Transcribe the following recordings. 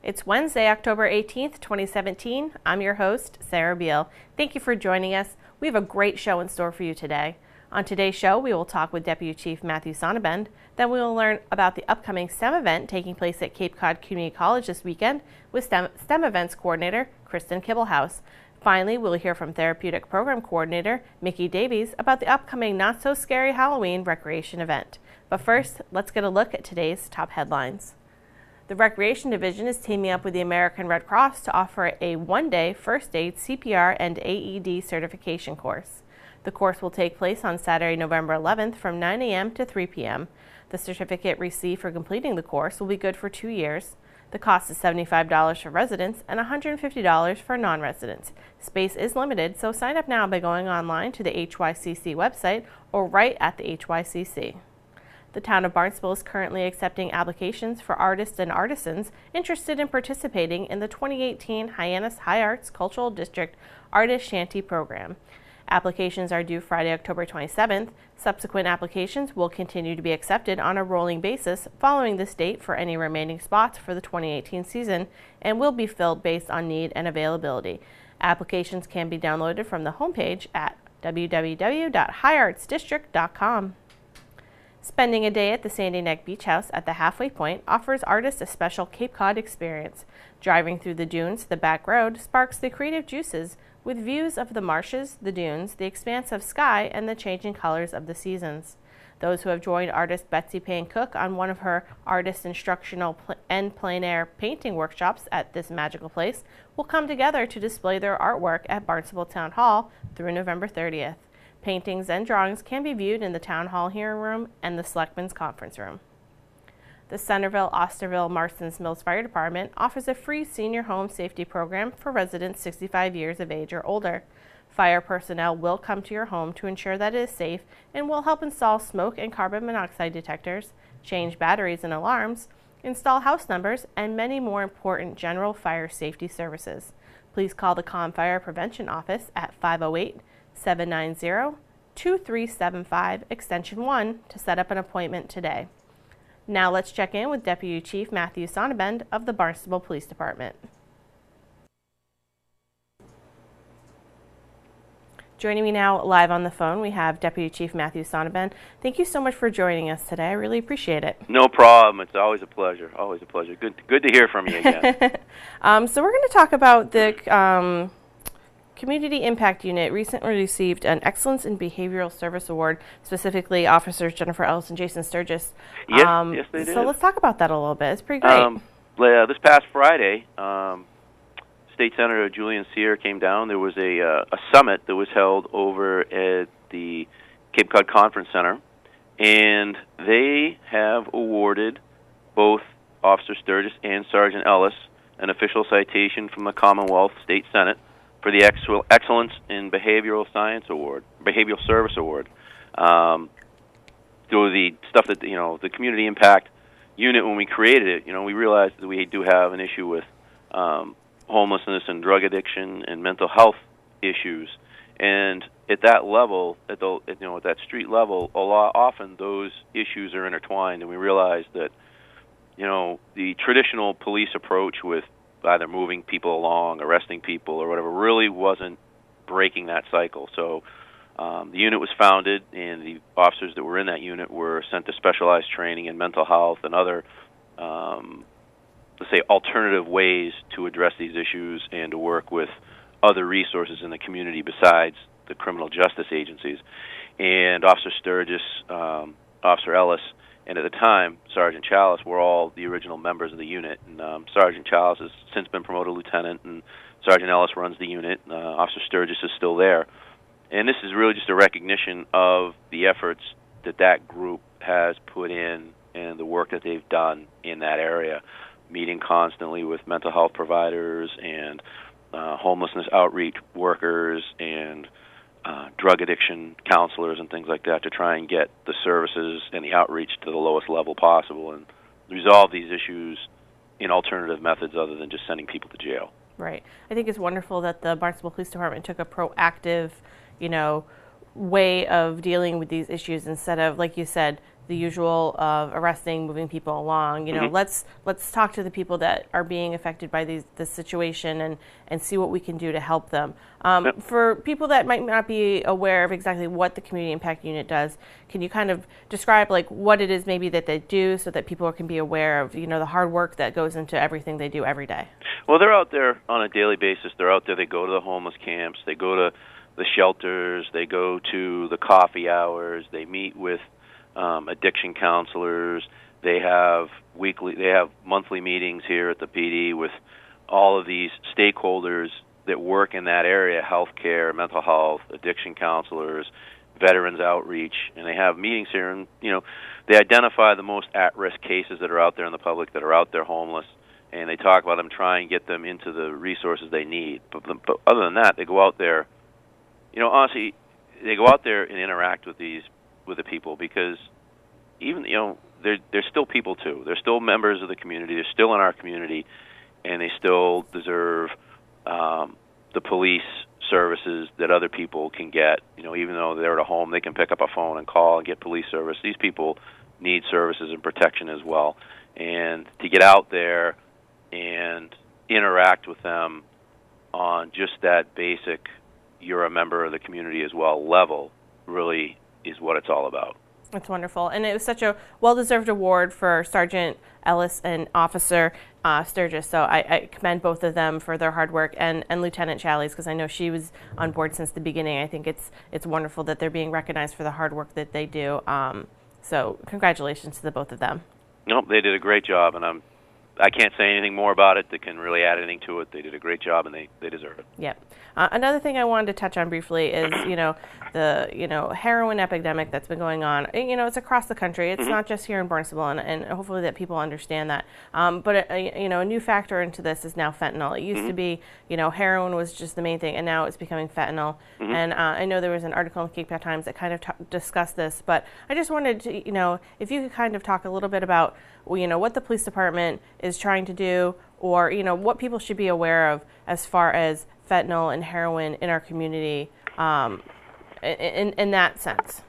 It's Wednesday, October 18th, 2017. I'm your host, Sarah Beal. Thank you for joining us. We have a great show in store for you today. On today's show, we will talk with Deputy Chief Matthew Sonnabend. Then we will learn about the upcoming STEM event taking place at Cape Cod Community College this weekend with STEM Events Coordinator Kristen Kibblehouse. Finally, we'll hear from Therapeutic Program Coordinator Mickey Davies about the upcoming not-so-scary Halloween recreation event. But first, let's get a look at today's top headlines. The Recreation Division is teaming up with the American Red Cross to offer a one-day first aid, CPR, and AED certification course. The course will take place on Saturday, November 11th from 9 a.m. to 3 p.m. The certificate received for completing the course will be good for 2 years. The cost is $75 for residents and $150 for non-residents. Space is limited, so sign up now by going online to the HYCC website or right at the HYCC. The town of Barnstable is currently accepting applications for artists and artisans interested in participating in the 2018 Hyannis High Arts Cultural District Artist Shanty Program. Applications are due Friday, October 27th. Subsequent applications will continue to be accepted on a rolling basis following this date for any remaining spots for the 2018 season and will be filled based on need and availability. Applications can be downloaded from the homepage at www.highartsdistrict.com. Spending a day at the Sandy Neck Beach House at the halfway point offers artists a special Cape Cod experience. Driving through the dunes to the back road sparks the creative juices with views of the marshes, the dunes, the expanse of sky, and the changing colors of the seasons. Those who have joined artist Betsy Payne Cook on one of her artist instructional and plein air painting workshops at this magical place will come together to display their artwork at Barnstable Town Hall through November 30th. Paintings and drawings can be viewed in the Town Hall hearing room and the Selectmen's Conference Room. The Centerville, Osterville, Marston's Mills Fire Department offers a free senior home safety program for residents 65 years of age or older. Fire personnel will come to your home to ensure that it is safe and will help install smoke and carbon monoxide detectors, change batteries and alarms, install house numbers, and many more important general fire safety services. Please call the CALM Fire Prevention Office at 508-790-2375 extension 1 to set up an appointment today. Now let's check in with Deputy Chief Matthew Sonnabend of the Barnstable Police Department. Joining me now live on the phone, we have Deputy Chief Matthew Sonnabend. Thank you so much for joining us today. I really appreciate it. No problem. It's always a pleasure. Always a pleasure. Good to hear from you again. So we're going to talk about the Community Impact Unit recently received an Excellence in Behavioral Service Award, specifically Officers Jennifer Ellis and Jason Sturgis. Yes, they did. So let's talk about that a little bit. It's pretty great. This past Friday, State Senator Julian Sear came down. There was a summit that was held over at the Cape Cod Conference Center, and they have awarded both Officer Sturgis and Sergeant Ellis an official citation from the Commonwealth State Senate for the Excellence in Behavioral Service Award. Through the stuff that, the Community Impact Unit, when we created it, we realized that we do have an issue with homelessness and drug addiction and mental health issues. And at that level, at that street level, often those issues are intertwined, and we realized that, the traditional police approach with either moving people along, arresting people, or whatever, really wasn't breaking that cycle. So the unit was founded, and the officers that were in that unit were sent to specialized training in mental health and other, let's say, alternative ways to address these issues and to work with other resources in the community besides the criminal justice agencies. And Officer Sturgis, Officer Ellis, and at the time, Sergeant Chalice were all the original members of the unit. And Sergeant Chalice has since been promoted lieutenant, and Sergeant Ellis runs the unit. Officer Sturgis is still there. And this is really just a recognition of the efforts that group has put in and the work that they've done in that area, meeting constantly with mental health providers and homelessness outreach workers and drug addiction counselors and things like that to try and get the services and the outreach to the lowest level possible and resolve these issues in alternative methods other than just sending people to jail. Right. I think it's wonderful that the Barnstable Police Department took a proactive, way of dealing with these issues instead of, like you said, the usual of arresting, moving people along. You know, let's talk to the people that are being affected by this situation and see what we can do to help them. For people that might not be aware of exactly what the Community Impact Unit does, can you kind of describe like what it is maybe that they do so that people can be aware of, you know, the hard work that goes into everything they do every day? Well, they're out there on a daily basis. They're out there. They go to the homeless camps. They go to the shelters. They go to the coffee hours. They meet with addiction counselors. They have monthly meetings here at the PD with all of these stakeholders that work in that area: healthcare, mental health, addiction counselors, veterans outreach, and they have meetings here. And you know, they identify the most at-risk cases that are out there in the public that are out there homeless, and they talk about them, try and get them into the resources they need. But other than that, they go out there. You know, honestly, they go out there and interact with the people, because even, you know, they're still people too. They're still members of the community. They're still in our community, and they still deserve the police services that other people can get. You know, even though they're at a home, they can pick up a phone and call and get police service. These people need services and protection as well. And to get out there and interact with them on just that basic, you're a member of the community as well level, really is what it's all about. That's wonderful. And it was such a well-deserved award for Sergeant Ellis and Officer Sturgis. So I commend both of them for their hard work, and Lieutenant Challies, because I know she was on board since the beginning. I think it's wonderful that they're being recognized for the hard work that they do. So congratulations to the both of them. Nope, they did a great job, and I can't say anything more about it that can really add anything to it. They did a great job, and they deserve it. Yep. Another thing I wanted to touch on briefly is, the heroin epidemic that's been going on. You know, it's across the country. It's not just here in Barnstable, and hopefully that people understand that. But a new factor into this is now fentanyl. It used to be, heroin was just the main thing, and now it's becoming fentanyl. And I know there was an article in the Cape Cod Times that kind of discussed this, but I just wanted to, if you could kind of talk a little bit about, what the police department is trying to do, or what people should be aware of as far as fentanyl and heroin in our community, in that sense.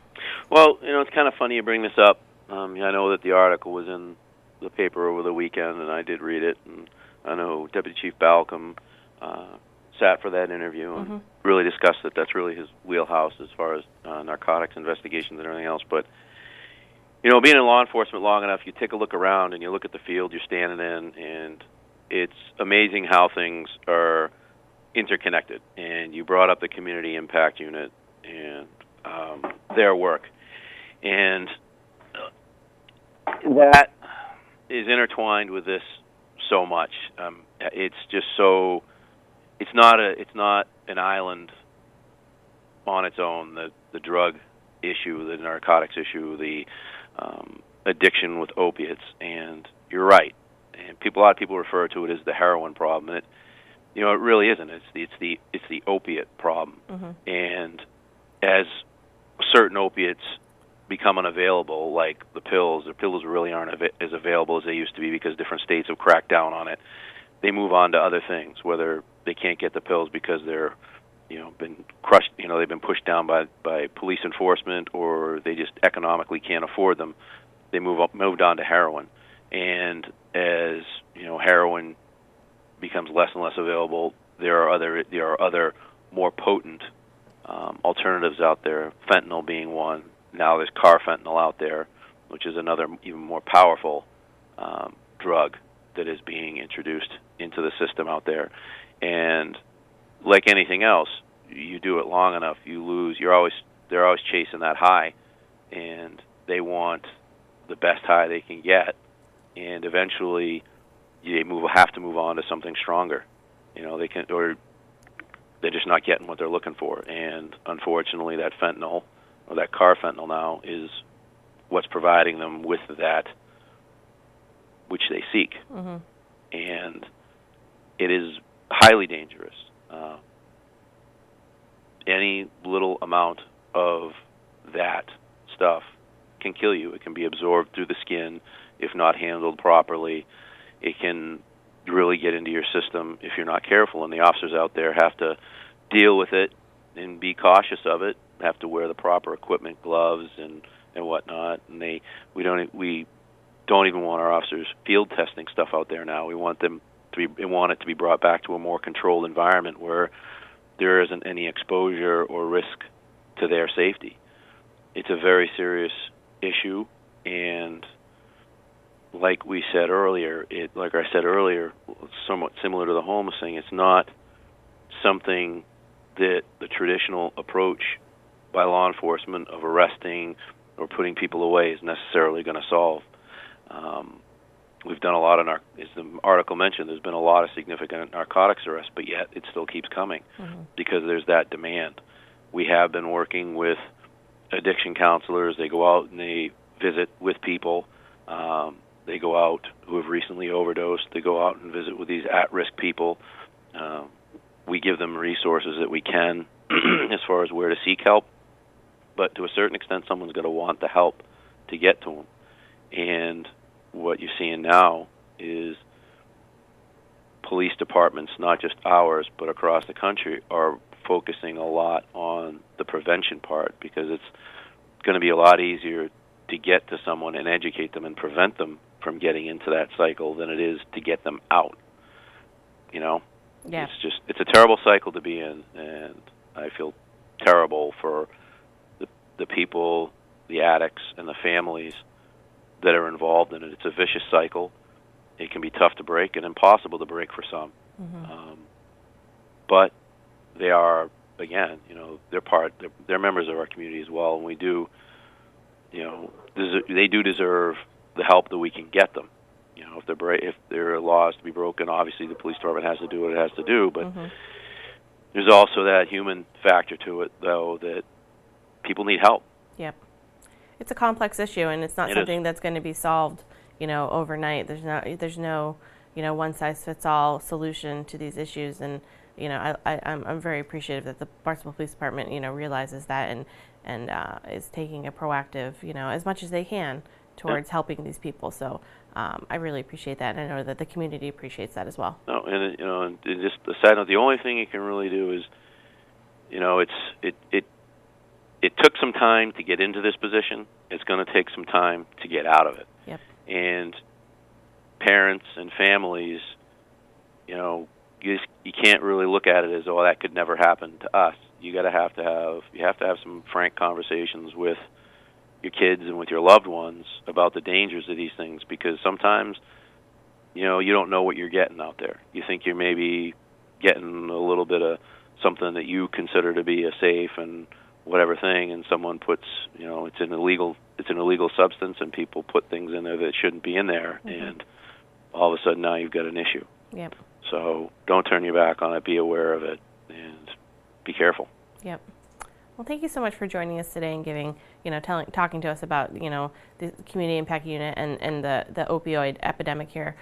Well, it's kind of funny you bring this up. I know that the article was in the paper over the weekend, and I did read it. And I know Deputy Chief Balcom sat for that interview and really discussed it. That's really his wheelhouse as far as narcotics investigations and everything else. But being in law enforcement long enough, you take a look around and you look at the field you're standing in, and it's amazing how things are interconnected. And you brought up the Community Impact Unit and their work. And that is intertwined with this so much. It's just so, it's not an island on its own. The drug issue, the narcotics issue, the addiction with opiates, and you're right. And a lot of people refer to it as the heroin problem. And it really isn't. It's the opiate problem. And as certain opiates become unavailable, like the pills really aren't as available as they used to be because different states have cracked down on it. They move on to other things, whether they can't get the pills because they're been crushed, they've been pushed down by police enforcement, or they just economically can't afford them. They moved on to heroin. And as heroin becomes less and less available, there are other more potent alternatives out there, fentanyl being one. Now there's carfentanil out there, which is another even more powerful drug that is being introduced into the system out there. And like anything else, you do it long enough, you lose. They're always chasing that high, and they want the best high they can get, and eventually they have to move on to something stronger. Or they're just not getting what they're looking for. And unfortunately, that fentanyl, or that carfentanil now, is what's providing them with that which they seek. And it is highly dangerous. Any little amount of that stuff can kill you. It can be absorbed through the skin if not handled properly. It can really get into your system if you're not careful, and the officers out there have to deal with it and be cautious of it, have to wear the proper equipment, gloves, and and whatnot. And we don't even want our officers field testing stuff out there now. We want it to be brought back to a more controlled environment where there isn't any exposure or risk to their safety. It's a very serious issue, and like I said earlier, somewhat similar to the homeless thing. It's not something that the traditional approach by law enforcement of arresting or putting people away is necessarily going to solve. We've done a lot of as the article mentioned, there's been a lot of significant narcotics arrests, but yet it still keeps coming because there's that demand. We have been working with addiction counselors. They go out and they visit with people. They go out who have recently overdosed. They go out and visit with these at-risk people. We give them resources that we can as far as where to seek help, but to a certain extent, someone's going to want the help to get to them. And what you're seeing now is police departments, not just ours, but across the country, are focusing a lot on the prevention part, because it's going to be a lot easier to get to someone and educate them and prevent them from getting into that cycle than it is to get them out. You know? Yeah. It's a terrible cycle to be in, and I feel terrible for the people, the addicts, and the families that are involved in it. It's a vicious cycle. It can be tough to break and impossible to break for some. But they are, again, they're members of our community as well, and we do, they do deserve the help that we can get them. If there are laws to be broken, obviously the police department has to do what it has to do, but there's also that human factor to it, though, that people need help. Yep. It's a complex issue, and it's not something that's going to be solved, overnight. There's no, one-size-fits-all solution to these issues, and I'm very appreciative that the Barnstable Police Department, realizes that and is taking a proactive, as much as they can towards helping these people. So I really appreciate that, and I know that the community appreciates that as well. No, and just the side note, the only thing you can really do is, it took some time to get into this position. It's going to take some time to get out of it. Yep. And parents and families, you can't really look at it as, oh, that could never happen to us. You have to have some frank conversations with your kids and with your loved ones about the dangers of these things, because sometimes, you don't know what you're getting out there. You think you're maybe getting a little bit of something that you consider to be a safe and whatever thing, and someone puts, it's an illegal substance, and people put things in there that shouldn't be in there, and all of a sudden now you've got an issue. Yep. So don't turn your back on it. Be aware of it, and be careful. Yep. Well, thank you so much for joining us today and giving, talking to us about, the Community Impact Unit and the opioid epidemic here,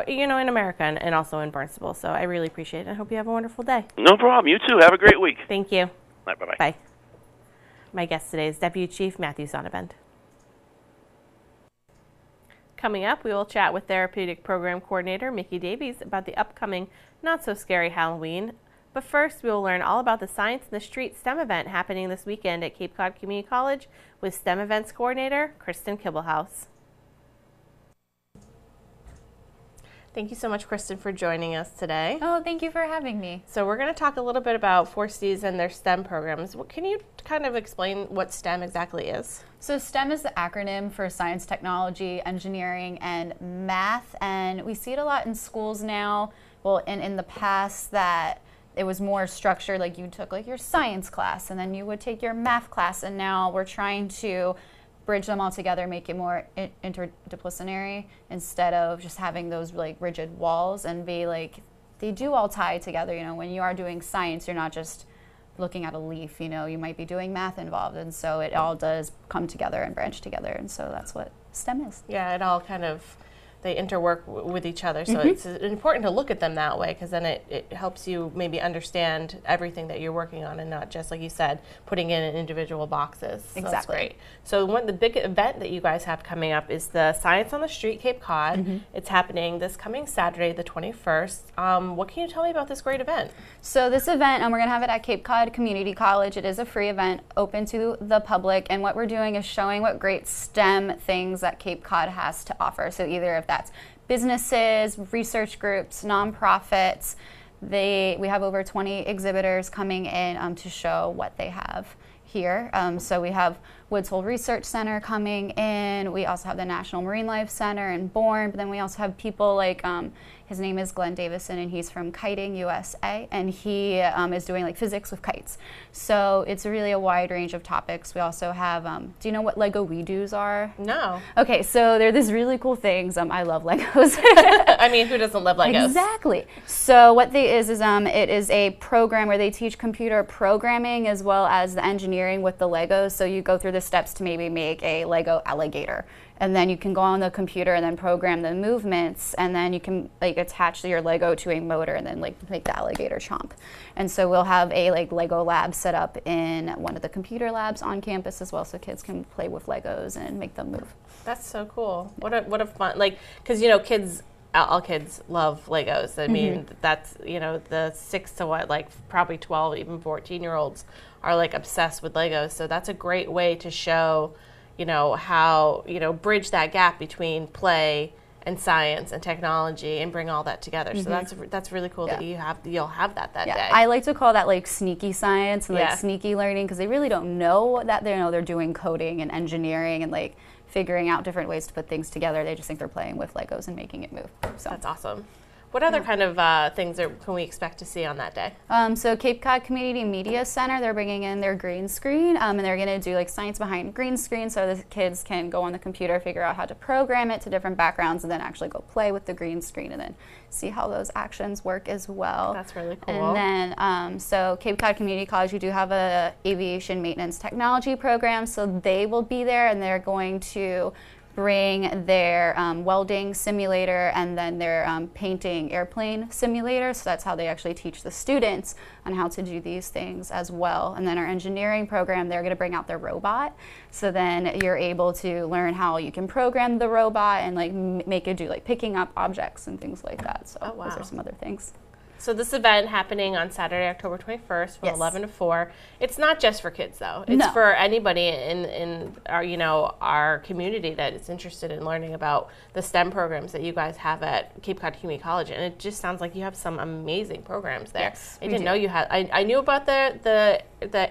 in America and also in Barnstable. So I really appreciate it. I hope you have a wonderful day. No problem. You too. Have a great week. Thank you. All right, bye-bye. Bye. My guest today is Deputy Chief Matthew Sonnabend. Coming up, we will chat with Therapeutic Program Coordinator Mickey Davies about the upcoming not-so-scary Halloween. But first, we will learn all about the Science in the Street STEM event happening this weekend at Cape Cod Community College with STEM Events Coordinator Kristen Kibelhaus. Thank you so much, Kristen, for joining us today. Oh, thank you for having me. So we're going to talk a little bit about 4Cs and their STEM programs. Can you kind of explain what STEM exactly is? So STEM is the acronym for science, technology, engineering, and math. And we see it a lot in schools now. Well, and in the past that it was more structured, like you took like your science class and then you would take your math class. And now we're trying to bridge them all together, make it more interdisciplinary instead of just having those like rigid walls, and be like, they do all tie together. When you are doing science, you're not just looking at a leaf, you might be doing math involved, and so it all does come together and branch together, and so that's what STEM is. Yeah, it all kind of they interwork with each other. So it's important to look at them that way, because then it helps you maybe understand everything that you're working on, and not just, like you said, putting in individual boxes. So Exactly. that's great. So the big event that you guys have coming up is the Science on the Street Cape Cod. It's happening this coming Saturday, the 21st. What can you tell me about this great event? So this event, we're going to have it at Cape Cod Community College. It is a free event open to the public, and what we're doing is showing what great STEM things that Cape Cod has to offer. So either if that's businesses, research groups, nonprofits, we have over 20 exhibitors coming in to show what they have here. So we have Woods Hole Research Center coming in. We also have the National Marine Life Center in Bourne, but then we also have people like, his name is Glenn Davison, and he's from Kiting USA, and he is doing like physics with kites. So it's really a wide range of topics. We also have, do you know what Lego We-Dos are? No. Okay, so they're these really cool things. I love Legos. I mean, who doesn't love Legos? Exactly. So what they is it is a program where they teach computer programming as well as the engineering with the Legos. So you go through the steps to maybe make a Lego alligator, and then you can go on the computer and then program the movements, and then you can like attach your Lego to a motor and then like make the alligator chomp. And so we'll have a like Lego lab set up in one of the computer labs on campus as well, so kids can play with Legos and make them move. That's so cool. What a fun, like, because kids, all kids love Legos. I mean, that's, the 6 to like probably 12, even 14-year-olds are like obsessed with Legos. So that's a great way to show, how, bridge that gap between play and science and technology and bring all that together. So that's really cool that you'll have that day. I like to call that like sneaky science and like sneaky learning, because they really don't know that they're doing coding and engineering and like figuring out different ways to put things together. They just think they're playing with Legos and making it move. So that's awesome. What other kind of things can we expect to see on that day? So Cape Cod Community Media Center, they're bringing in their green screen, and they're going to do like science behind green screen, so the kids can go on the computer, figure out how to program it to different backgrounds, and then actually go play with the green screen and then see how those actions work as well. That's really cool. And then, so Cape Cod Community College, we do have a aviation maintenance technology program, so they will be there, and they're going to bring their welding simulator and then their painting airplane simulator. So that's how they actually teach the students on how to do these things as well. And then our engineering program, they're going to bring out their robot. So then you're able to learn how you can program the robot and like make it do like picking up objects and things like that. So those are some other things. So this event happening on Saturday, October 21st from 11 to 4. It's not just for kids, though. It's for anybody in our, our community that is interested in learning about the STEM programs that you guys have at Cape Cod Community College. And it just sounds like you have some amazing programs there. Yes, I didn't know you had. I knew about the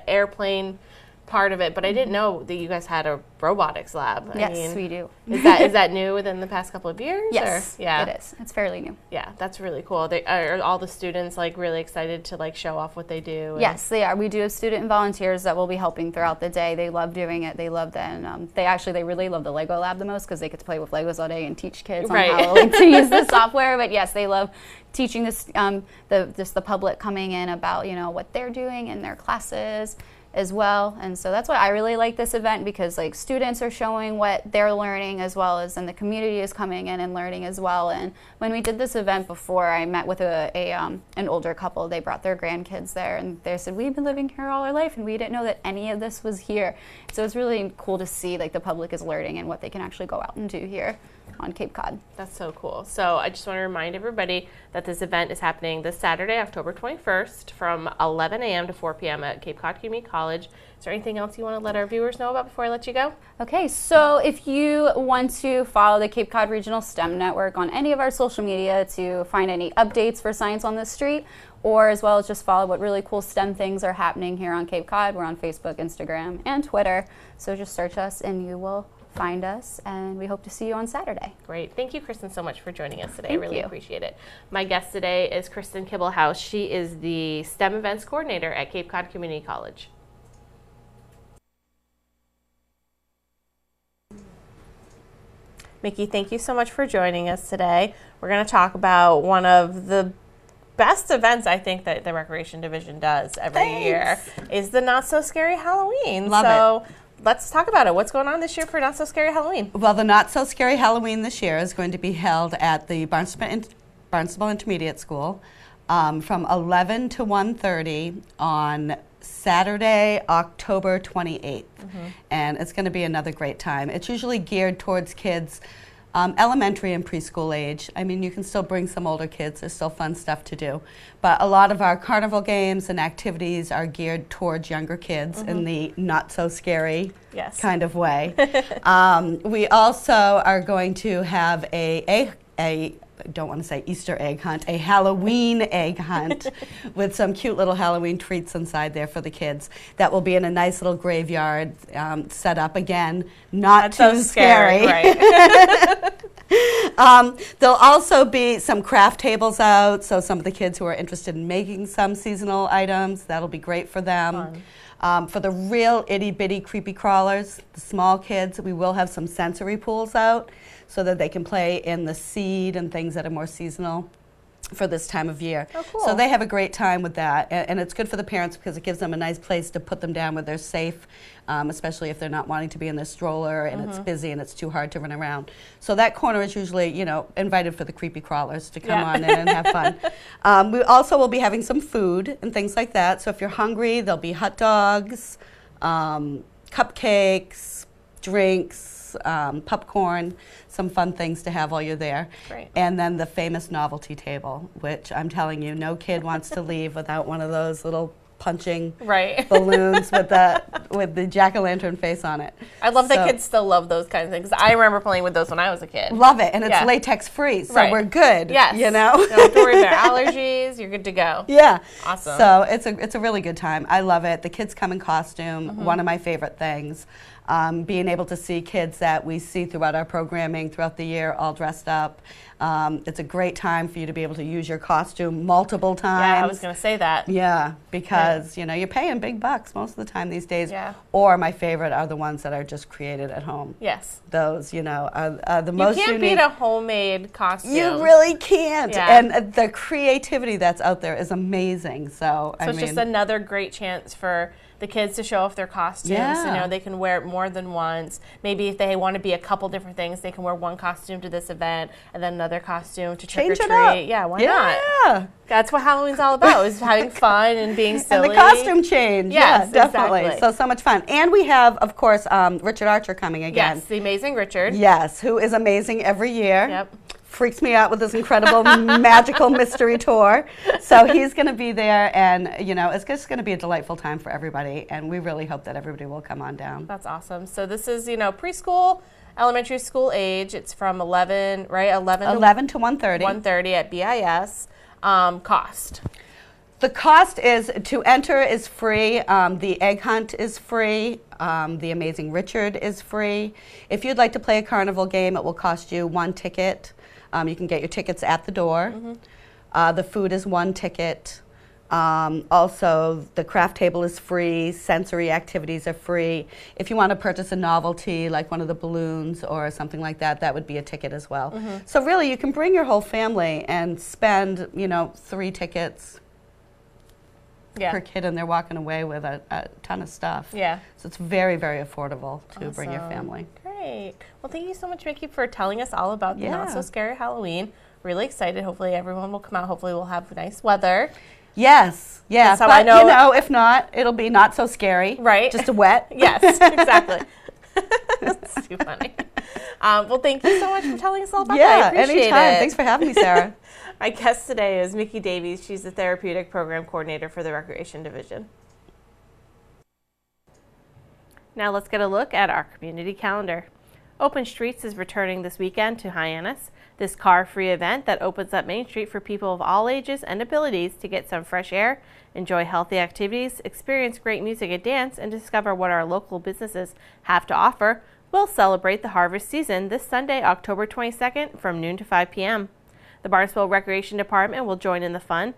airplane part of it, but I didn't know that you guys had a robotics lab. Yes, we do. Is that new within the past couple of years? Yes, or? Yeah, it is. It's fairly new. Yeah, that's really cool. Are all the students like really excited to like show off what they do? Yes, they are. We do have student volunteers that will be helping throughout the day. They love doing it. They love that. And they really love the Lego lab the most, because they get to play with Legos all day and teach kids on how to use the software. But yes, they love teaching this the public coming in about what they're doing in their classes as well. And so that's why I really like this event, because like students are showing what they're learning, as well as the community is coming in and learning as well. And when we did this event before, I met with an older couple. They brought their grandkids there, and they said, we've been living here all our life and we didn't know that any of this was here. So it's really cool to see like the public is learning and what they can actually go out and do here on Cape Cod. That's so cool. So I just want to remind everybody that this event is happening this Saturday, October 21st from 11 a.m. to 4 p.m. at Cape Cod Community College. Is there anything else you want to let our viewers know about before I let you go? Okay, so if you want to follow the Cape Cod Regional STEM Network on any of our social media to find any updates for Science on the Street, or as well as just follow what really cool STEM things are happening here on Cape Cod, we're on Facebook, Instagram, and Twitter. So just search us and you will find us, and we hope to see you on Saturday. Great. Thank you, Kristen, so much for joining us today. Thank I really you. appreciate it. My guest today is Kristen Kibblehouse. She is the STEM Events Coordinator at Cape Cod Community College. Mickey, thank you so much for joining us today. We're going to talk about one of the best events I think that the Recreation Division does every year is the Not So Scary Halloween. Love it. let's talk about it. What's going on this year for Not So Scary Halloween? Well, the Not So Scary Halloween this year is going to be held at the Barnstable Intermediate School from 11 to 1:30 on Saturday, October 28th. And it's going to be another great time. It's usually geared towards kids elementary and preschool age. I mean, you can still bring some older kids. There's still fun stuff to do. But a lot of our carnival games and activities are geared towards younger kids in the not so scary kind of way. We also are going to have I don't want to say Easter egg hunt, a Halloween egg hunt with some cute little Halloween treats inside there for the kids. That will be in a nice little graveyard set up. Again, not too scary. Right. There'll also be some craft tables out, so some of the kids who are interested in making some seasonal items, that'll be great for them. For the real itty-bitty creepy crawlers, the small kids, we will have some sensory pools out so that they can play in the seed and things that are more seasonal for this time of year. Oh, cool. So they have a great time with that, and it's good for the parents because it gives them a nice place to put them down where they're safe, especially if they're not wanting to be in their stroller and it's busy and it's too hard to run around. So that corner is usually, you know, invited for the creepy crawlers to come on in and have fun. We also will be having some food and things like that. So if you're hungry, there'll be hot dogs, cupcakes, drinks, popcorn, some fun things to have while you're there. Great. And then the famous novelty table, which I'm telling you, no kid wants to leave without one of those little punching balloons with the jack-o'-lantern face on it. I love that kids still love those kinds of things. I remember playing with those when I was a kid. Love it, and it's latex free, so we're good. Yes. You know? You don't have to worry about allergies. You're good to go. Yeah. Awesome. So it's a really good time. I love it. The kids come in costume, one of my favorite things. Being able to see kids that we see throughout our programming throughout the year all dressed up. It's a great time for you to be able to use your costume multiple times. Yeah, I was going to say that. Yeah, because you know, you're paying big bucks most of the time these days. Yeah. Or my favorite are the ones that are just created at home. Yes. Those, you know, are the most unique. You can't beat a homemade costume. You really can't. Yeah. And the creativity that's out there is amazing. So I mean, it's just another great chance for the kids to show off their costumes. Yeah. You know, they can wear it more than once. Maybe if they want to be a couple different things, they can wear one costume to this event and then another costume to trick or Change it up. treat. Yeah, why not? Yeah. That's what Halloween's all about, is having fun and being silly. And the costume change. Yes, yeah, definitely. exactly. So much fun. And we have, of course, Richard Archer coming again. Yes, the amazing Richard. Yes, who is amazing every year. Yep. Freaks me out with this incredible magical mystery tour. So he's going to be there, and you know, it's just going to be a delightful time for everybody, and we really hope that everybody will come on down. That's awesome. So this is, you know, preschool, elementary school age. It's from 11, right? 11 to 1:30. 1:30 at BIS. Cost. The cost is, to enter is free, the egg hunt is free, the Amazing Richard is free. If you'd like to play a carnival game, it will cost you one ticket. You can get your tickets at the door. The food is one ticket. Also, the craft table is free, sensory activities are free. If you want to purchase a novelty, like one of the balloons or something like that, that would be a ticket as well. So really, you can bring your whole family and spend, you know, 3 tickets per kid, and they're walking away with a ton of stuff. Yeah. So it's very, very affordable to bring your family. Great. Well, thank you so much, Mickey, for telling us all about the Not So Scary Halloween. Really excited. Hopefully everyone will come out. Hopefully we'll have nice weather. Yes. Yeah. So but, I know, you know, if not, it'll be not so scary. Right. Just a wet. Yes, exactly. That's too funny. Well, thank you so much for telling us all about that. I appreciate anytime. it. Thanks for having me, Sarah. My guest today is Mickey Davies. She's the Therapeutic Program Coordinator for the Recreation Division. Now let's get a look at our community calendar. Open Streets is returning this weekend to Hyannis. This car-free event that opens up Main Street for people of all ages and abilities to get some fresh air, enjoy healthy activities, experience great music and dance, and discover what our local businesses have to offer, will celebrate the harvest season this Sunday, October 22nd from noon to 5 p.m. The Barnstable Recreation Department will join in the fun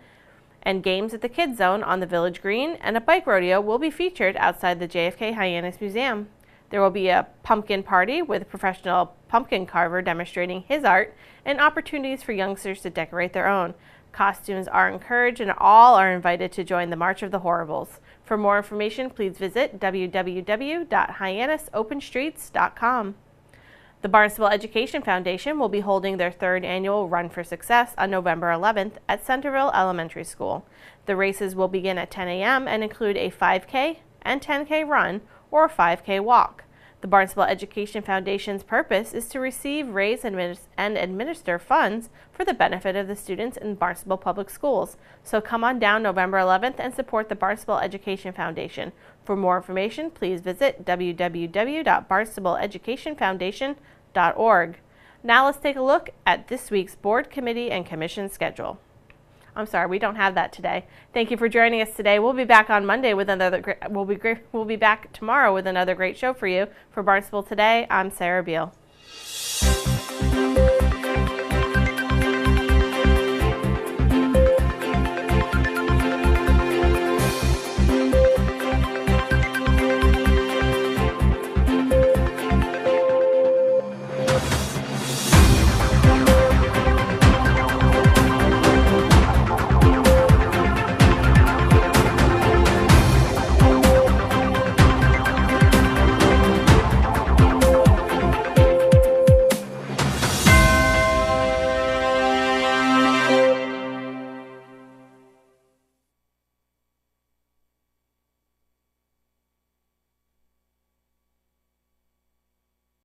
and games at the Kids Zone on the Village Green, and a bike rodeo will be featured outside the JFK Hyannis Museum. There will be a pumpkin party with a professional pumpkin carver demonstrating his art and opportunities for youngsters to decorate their own. Costumes are encouraged and all are invited to join the March of the Horribles. For more information, please visit www.hyannisopenstreets.com. The Barnstable Education Foundation will be holding their third annual Run for Success on November 11th at Centerville Elementary School. The races will begin at 10 a.m. and include a 5K and 10K run or a 5K walk. The Barnstable Education Foundation's purpose is to receive, raise, and administer funds for the benefit of the students in Barnstable Public Schools. So come on down November 11th and support the Barnstable Education Foundation. For more information, please visit www.barnstableeducationfoundation.org. Now let's take a look at this week's board, committee, and commission schedule. I'm sorry, we don't have that today. Thank you for joining us today. We'll be back on Monday with another. We'll be back tomorrow with another great show for you. For Barnstable Today, I'm Sarah Beal.